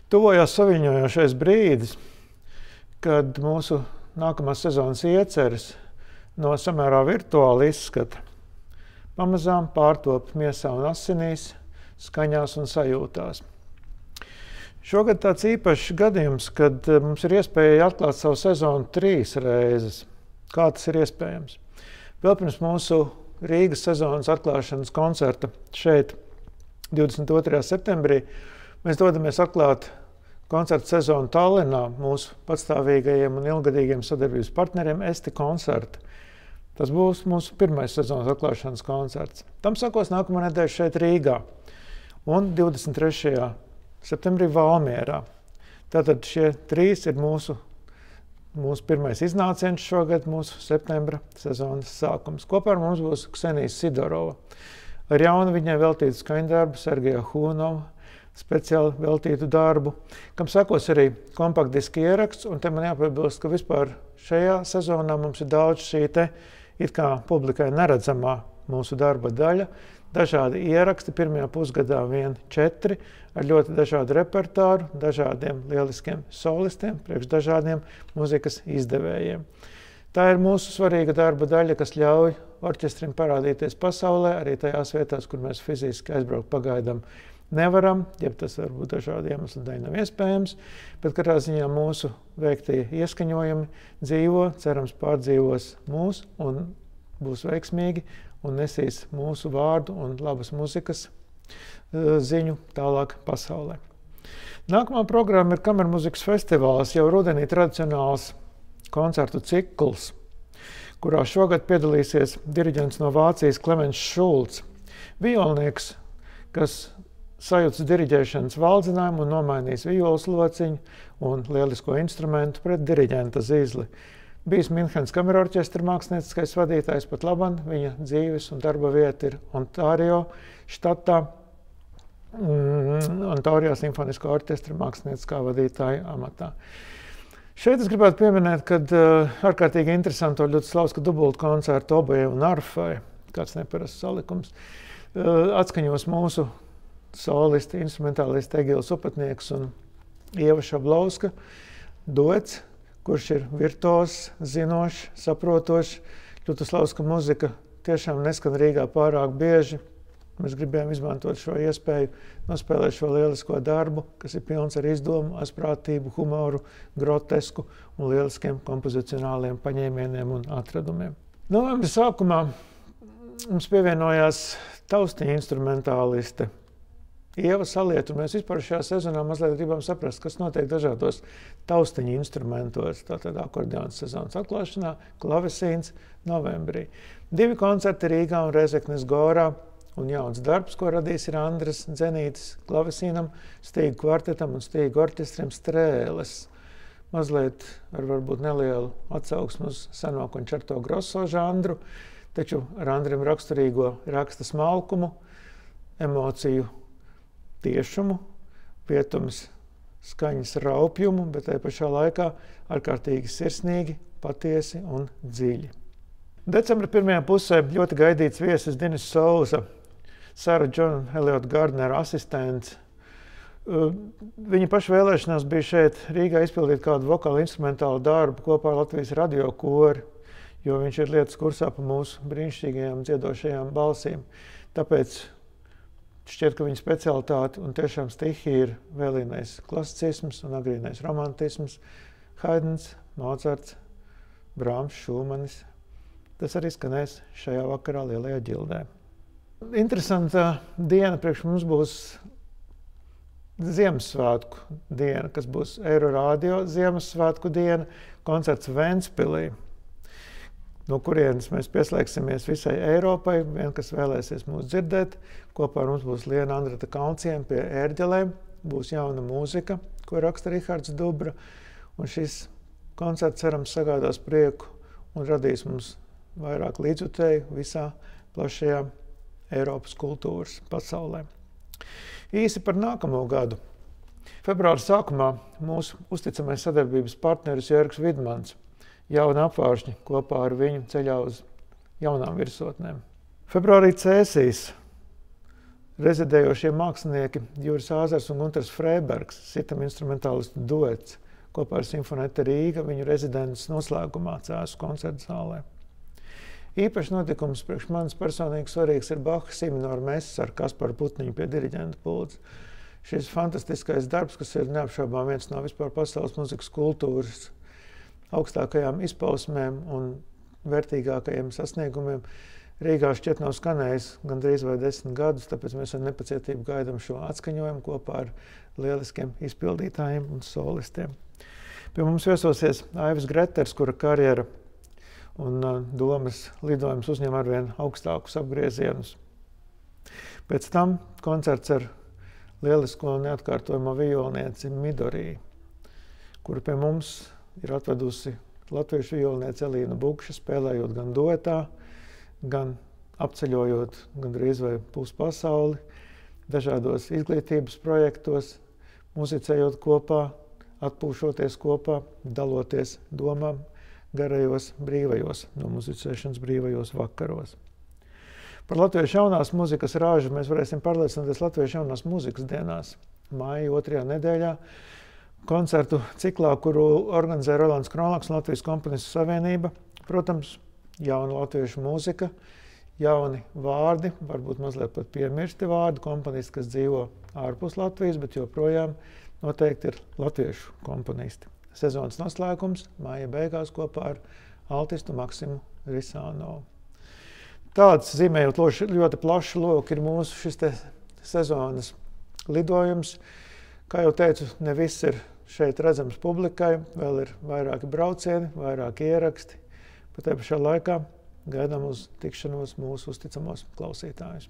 Tuvojās saviņojošais brīdis, kad mūsu nākamās sezonas ieceres no samērā virtuāla izskata pamazām pārtop miesā un asinīs, skaņās un sajūtās. Šogad tāds īpašs gadījums, kad mums ir iespēja atklāt savu sezonu 3 reizes. Kā tas ir iespējams? Vēl pirms mūsu Rīgas sezonas atklāšanas koncerta šeit 22. septembrī mēs dodamies atklāt koncertu sezonu Tallinā mūsu patstāvīgajiem un ilgadīgiem sadarbības partneriem Esti koncerta. Tas būs mūsu pirmais sezonas atklāšanas koncerts. Tam sakos nākamā nedēļa šeit Rīgā un 23. septembrī Valmierā. Tātad šie 3 ir mūsu pirmais iznāciens šogad, mūsu septembra sezonas sākums. Kopā ar mums būs Ksenija Sidorova. Ar jaunu viņai veltītu skaņdarbu Sergeja Hūnova, speciāli veltītu darbu, kam sekos arī kompaktdiska ieraksts, un te man jāpiebilst, ka vispār šajā sezonā mums ir daudz šī te it kā publikai neredzamā mūsu darba daļa, dažādi ieraksti, pirmajā pusgadā vien 4, ar ļoti dažādu repertāru, dažādiem lieliskiem solistiem, priekš dažādiem muzikas izdevējiem. Tā ir mūsu svarīga darba daļa, kas ļauj orķestrim parādīties pasaulē, arī tajās vietās, kur mēs fiziski aizbraukt pagaidām nevaram, ja tas varbūt dažādi iemesli dēļ nav iespējams, bet katrā ziņā mūsu veiktie ieskaņojumi dzīvo, cerams pārdzīvos mūs un būs veiksmīgi un nesīs mūsu vārdu un labas muzikas ziņu tālāk pasaulē. Nākamā programma ir kamermuzikas festivāls, jau rudenī tradicionāls koncertu cikls, kurā šogad piedalīsies diriģents no Vācijas Klemens Šulcs, violnieks, kas sajūtas diriģēšanas valdzinājumu un nomainīs violas lociņu un lielisko instrumentu pret diriģenta zizli. Bijis Minhenes kamerorķestra mākslinieckais vadītājs, pat labam viņa dzīves un darba vieta ir Ontārio štatā, Ontārio simfoniskā orķestra mākslinieckā vadītāja amatā. Šeit es gribētu pieminēt, kad ārkārtīgi interesanto ļoti slavsku dubultu koncertu obojai un arfai, kāds neparasts salikums, atskaņos mūsu solisti, instrumentālisti Egils Upatnieks un Ieva Šablauska duets, kurš ir virtuozs, zinošs, saprotošs. Ļoti slavska muzika tiešām neskan Rīgā pārāk bieži. Mēs gribējām izmantot šo iespēju, nospēlēt šo lielisko darbu, kas ir pilns ar izdomu, asprātību, humoru, grotesku un lieliskiem kompozicionāliem paņēmieniem un atradumiem. Novembra sākumā mums pievienojās taustiņa instrumentāliste Ieva Salieta, un mēs vispār šajā sezonā mazliet gribam saprast, kas notiek dažādos taustiņa instrumentos. Tātad akordeons sezonas atklāšanā, klavesīns novembrī. 2 koncerti Rīgā un Rezeknes Gorā, un jauns darbs, ko radīs ir Andres Dzenītis klavesīnam, stīgu kvartetam un stīgu orķestrim Strēles. Mazliet ar varbūt nelielu atsauksmu uz seno koncerto grosso žanru, taču ar Andrim raksturīgo raksta smalkumu, emociju tiešumu, pietums skaņas raupjumu, bet tai pašā laikā ārkārtīgi sirsnīgi, patiesi un dziļi. Decembra pirmajā pusē ļoti gaidīts viesis Dinis Souza, Sara John Eliot Gardner asistents. Viņa paša vēlēšanās bija šeit Rīgā izpildīt kādu vokālu instrumentālu darbu kopā ar Latvijas radio kori, jo viņš ir lietas kursā pa mūsu brīnišķīgajām dziedošajām balsīm. Tāpēc šķiet, ka viņa specialitāte un tiešām stihija ir vēlīnais klasicisms un agrīnais romantisms, Haidns, Mocarts, Brāms, Šūmanis. Tas arī skanēs šajā vakarā Lielajā ģildē. Interesanta diena priekš mums būs Ziemassvētku diena, kas būs Eirorādio Ziemassvētku diena, koncerts Ventspilī, no kurienes mēs pieslēgsimies visai Eiropai, vien, kas vēlēsies mūs dzirdēt. Kopā ar mums būs Liena Andreta Kalnciema pie ērģelēm, būs jauna mūzika, ko raksta Rihards Dubra, un šis koncerts, cerams, sagādās prieku un radīs mums vairāk līdzjutēju visā plašajā Eiropas kultūras pasaulē. Īsi par nākamo gadu. Februāra sākumā mūsu uzticamais sadarbības partneris Jērgs Vidmans jauna apvāršņi kopā ar viņu ceļā uz jaunām virsotnēm. Februārī Cēsīs rezidējošie mākslinieki Juris Āzers un Gunters Freibergs, sitam instrumentālistu duets, kopā ar Simfonete Rīga viņu rezidents noslēgumā Cēsu koncerta zālē. Īpaši notikums priekš manis personīgi svarīgs ir Baha siminoru mess ar Kasparu Putniņu pie diriģenta pults. Šis fantastiskais darbs, kas ir neapšaubām viens no vispār pasaules muzikas kultūras augstākajām izpausmēm un vērtīgākajiem sasniegumiem, Rīgā šķiet nav skanējis gandrīz vai 10 gadus, tāpēc mēs ar nepacietību gaidām šo atskaņojumu kopā ar lieliskiem izpildītājiem un solistiem. Pie mums viesosies Aivis Greters, kura karjera un domas lidojums uzņem arvien augstākus apgriezienus. Pēc tam koncerts ar lielisko neatkārtojamo violnieci Midorī, kura pie mums ir atvedusi latviešu violnieci Elīna Bukša, spēlējot gan duetā, gan apceļojot gandrīz vai puspasauli, dažādos izglītības projektos, muzicējot kopā, atpūšoties kopā, daloties domām garajos brīvajos, no muzicēšanas brīvajos vakaros. Par latviešu jaunās muzikas rāžu mēs varēsim pārliecināties Latviešu jaunās muzikas dienās, māja 2. nedēļā, koncertu ciklā, kuru organizē Rolands Kronlaks un Latvijas komponistu savienība. Protams, jauna latviešu mūzika, jauni vārdi, varbūt mazliet pat piemirsti vārdi, komponisti, kas dzīvo ārpus Latvijas, bet joprojām noteikti ir latviešu komponisti. Sezonas noslēgums māja beigās kopā ar altistu Maksimu Risānovu. Tāds, zīmējot ļoti plašu loku, ir mūsu šis te sezonas lidojums. Kā jau teicu, ne viss ir šeit redzams publikai, vēl ir vairāki braucieni, vairāki ieraksti. Bet te pašā laikā gaidām uz tikšanos mūsu uzticamos klausītājus.